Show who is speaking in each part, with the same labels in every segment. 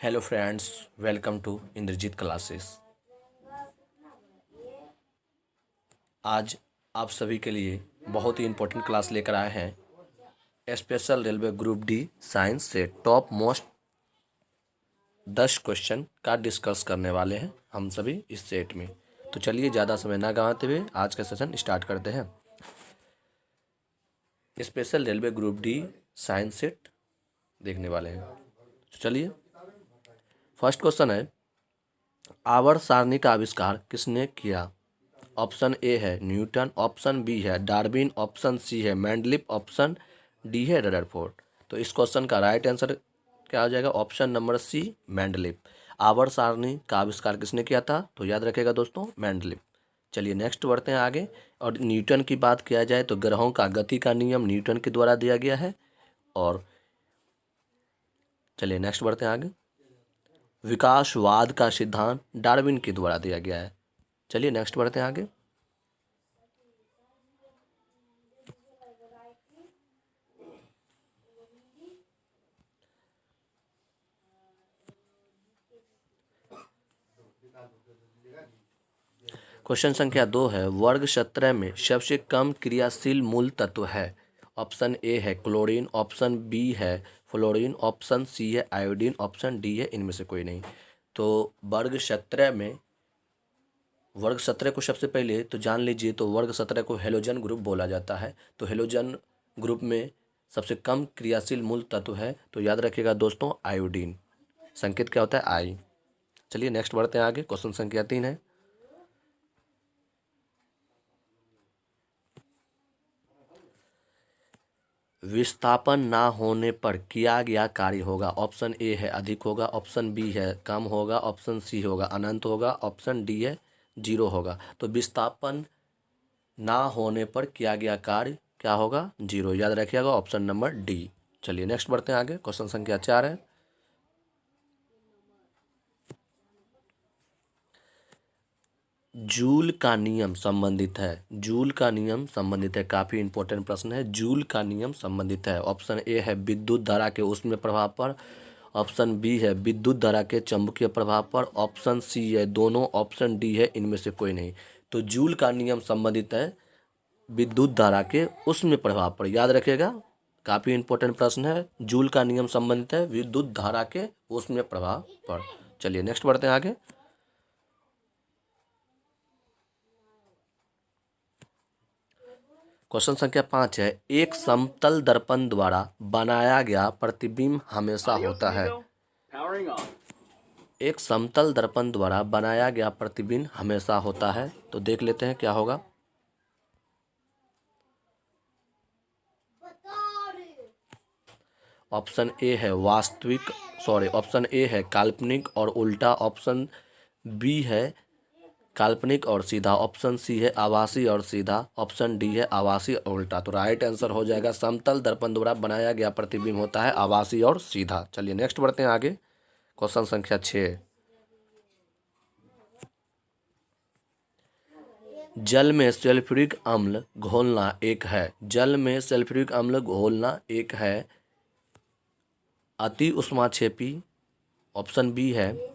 Speaker 1: Hello friends, welcome to Indrajeet classes. आज आप सभी के लिए बहुत ही इम्पोर्टेंट क्लास लेकर आए हैं। Special railway group D science से टॉप मोस्ट 10 क्वेश्चन का डिस्कस करने वाले हैं हम सभी इस सेट में। तो चलिए ज़्यादा समय ना गंवाते हुए आज का सेशन स्टार्ट करते हैं। Special railway group D science set देखने वाले हैं। तो चलिए, फर्स्ट क्वेश्चन है, आवर्त सारणी का आविष्कार किसने किया? ऑप्शन ए है न्यूटन, ऑप्शन बी है डार्विन, ऑप्शन सी है मैंडलिप, ऑप्शन डी है रदरफोर्ड। तो इस क्वेश्चन का राइट आंसर क्या हो जाएगा? Option number C, Mendeleev. आवर्त सारणी का आविष्कार किसने किया था? तो याद रखेगा दोस्तों, मैंडलिप। चलिए नेक्स्ट बढ़ते हैं आगे। और न्यूटन की बात किया जाए तो ग्रहों का गति का नियम न्यूटन के द्वारा दिया गया है। और चलिए नेक्स्ट बढ़ते हैं आगे। विकासवाद का सिद्धांत डार्विन के द्वारा दिया गया है। चलिए नेक्स्ट बढ़ते हैं आगे। क्वेश्चन संख्या 2 है, वर्ग 17 में सबसे कम क्रियाशील मूल तत्व है। ऑप्शन ए है क्लोरीन, ऑप्शन बी है फ्लोरीन, ऑप्शन सी है आयोडीन, ऑप्शन डी है इनमें से कोई नहीं। तो वर्ग 17 को सबसे पहले तो जान लीजिए, तो वर्ग 17 को हेलोजन ग्रुप बोला जाता है। तो हेलोजन ग्रुप में सबसे कम क्रियाशील मूल तत्व है, तो याद रखिएगा दोस्तों, आयोडीन। संकेत क्या होता है? आई। चलिए नेक्स्ट बढ़ते हैं आगे। क्वेश्चन संख्या 3 है, विस्थापन ना होने पर किया गया कार्य होगा। ऑप्शन ए है अधिक होगा, ऑप्शन बी है कम होगा, ऑप्शन सी होगा अनंत होगा, ऑप्शन डी है जीरो होगा। तो विस्थापन ना होने पर किया गया कार्य क्या होगा? जीरो। याद रखिएगा ऑप्शन नंबर डी। चलिए नेक्स्ट बढ़ते हैं आगे। क्वेश्चन संख्या 4 है, जूल का नियम संबंधित है। जूल का नियम संबंधित है, काफी इंपॉर्टेंट प्रश्न है। जूल का नियम संबंधित है। ऑप्शन ए है विद्युत धारा के ऊष्मीय प्रभाव पर, ऑप्शन बी है विद्युत धारा के चुंबकीय प्रभाव पर, ऑप्शन सी है दोनों, ऑप्शन डी है इनमें से कोई नहीं। तो जूल का नियम संबंधित है विद्युत धारा के ऊष्मीय प्रभाव पर। याद रखिएगा, काफी इंपॉर्टेंट प्रश्न है। जूल का नियम संबंधित है विद्युत धारा के ऊष्मीय प्रभाव पर। चलिए नेक्स्ट बढ़ते हैं आगे। क्वेश्चन संख्या 5 है, एक समतल दर्पण द्वारा बनाया गया प्रतिबिंब हमेशा होता है। एक समतल दर्पण द्वारा बनाया गया प्रतिबिंब हमेशा होता है। तो देख लेते हैं क्या होगा। ऑप्शन ए है वास्तविक, ऑप्शन ए है काल्पनिक और उल्टा, ऑप्शन बी है काल्पनिक और सीधा, ऑप्शन सी है आभासी और सीधा, ऑप्शन डी है आभासी और उल्टा। तो राइट आंसर हो जाएगा, समतल दर्पण द्वारा बनाया गया प्रतिबिंब होता है आभासी और सीधा। चलिए नेक्स्ट बढ़ते हैं आगे। क्वेश्चन संख्या 6, जल में सल्फ्यूरिक अम्ल घोलना एक है। जल में सल्फ्यूरिक अम्ल घोलना एक है अति उष्माक्षेपी, ऑप्शन बी है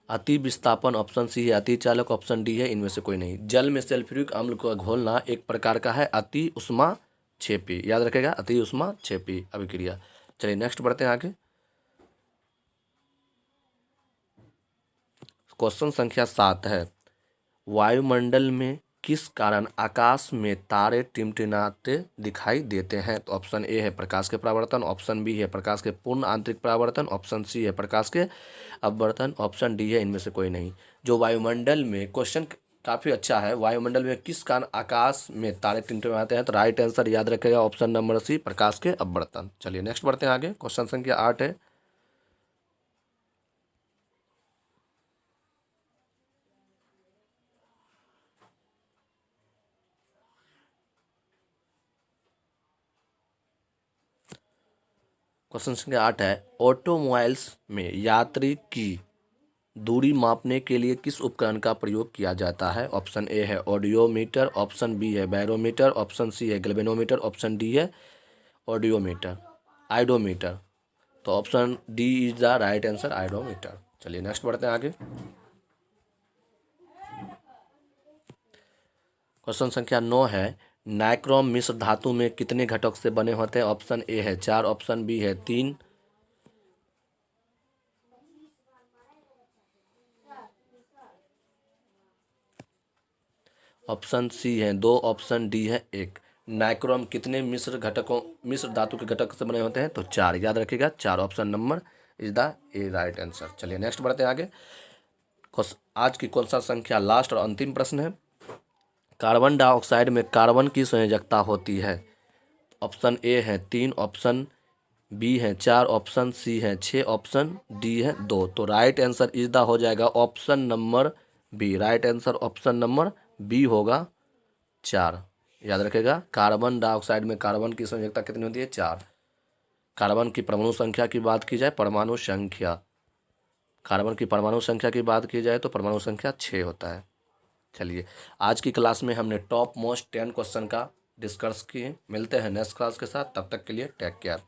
Speaker 1: अति विस्थापन, ऑप्शन सी है अति चालक, ऑप्शन डी है इनमें से कोई नहीं। जल में सल्फ्यूरिक अम्ल को घोलना एक प्रकार का है अति उष्माक्षेपी। याद रखेगा, अति उष्माक्षेपी अभिक्रिया। चलिए नेक्स्ट बढ़ते हैं आगे। क्वेश्चन संख्या 7 है, वायुमंडल में किस कारण आकाश में तारे टिमटिमाते दिखाई देते हैं? तो ऑप्शन ए है प्रकाश के परावर्तन, ऑप्शन बी है प्रकाश के पूर्ण आंतरिक परावर्तन, ऑप्शन सी है प्रकाश के अपवर्तन, ऑप्शन डी है इनमें से कोई नहीं। जो वायुमंडल में, क्वेश्चन काफ़ी अच्छा है, वायुमंडल में किस कारण आकाश में तारे टिमटिमाते हैं? तो राइट आंसर याद रखेगा ऑप्शन नंबर सी, प्रकाश के अपवर्तन। चलिए नेक्स्ट बढ़ते हैं आगे। क्वेश्चन संख्या 8 है, क्वेश्चन संख्या 8 है, ऑटोमोबाइल्स में यात्री की दूरी मापने के लिए किस उपकरण का प्रयोग किया जाता है? ऑप्शन ए है ऑडियोमीटर, ऑप्शन बी है बैरोमीटर, ऑप्शन सी है गैल्वेनोमीटर, ऑप्शन डी है ऑडियोमीटर आइडोमीटर। तो option D is the right answer, iodometer. चलिए नेक्स्ट बढ़ते हैं आगे। क्वेश्चन संख्या 9 है, नाइक्रोम मिश्र धातु में कितने घटक से बने होते हैं? ऑप्शन ए है 4, ऑप्शन बी है 3, ऑप्शन सी है 2, ऑप्शन डी है 1। नाइक्रोम कितने मिश्र धातु के घटक से बने होते हैं? तो 4, याद रखिएगा 4, option number is the A right answer. चलिए नेक्स्ट बढ़ते हैं आगे। आज की क्वेश्चन संख्या लास्ट और अंतिम प्रश्न है, कार्बन डाइऑक्साइड में कार्बन की संयोजकता होती है? ऑप्शन ए है 3, ऑप्शन बी है 4, ऑप्शन सी है 6, ऑप्शन डी है 2। तो राइट आंसर इज द हो जाएगा option number B. Right answer option number B होगा 4। याद रखेगा, कार्बन डाइऑक्साइड में कार्बन की संयोजकता कितनी होती है? 4। कार्बन की परमाणु संख्या की बात की जाए, परमाणु संख्या, कार्बन की परमाणु संख्या की बात की जाए तो परमाणु संख्या 6 होता है। चलिए आज की क्लास में हमने टॉप मोस्ट 10 क्वेश्चन का डिस्कस किए। मिलते हैं नेक्स्ट क्लास के साथ, तब तक के लिए टेक केयर।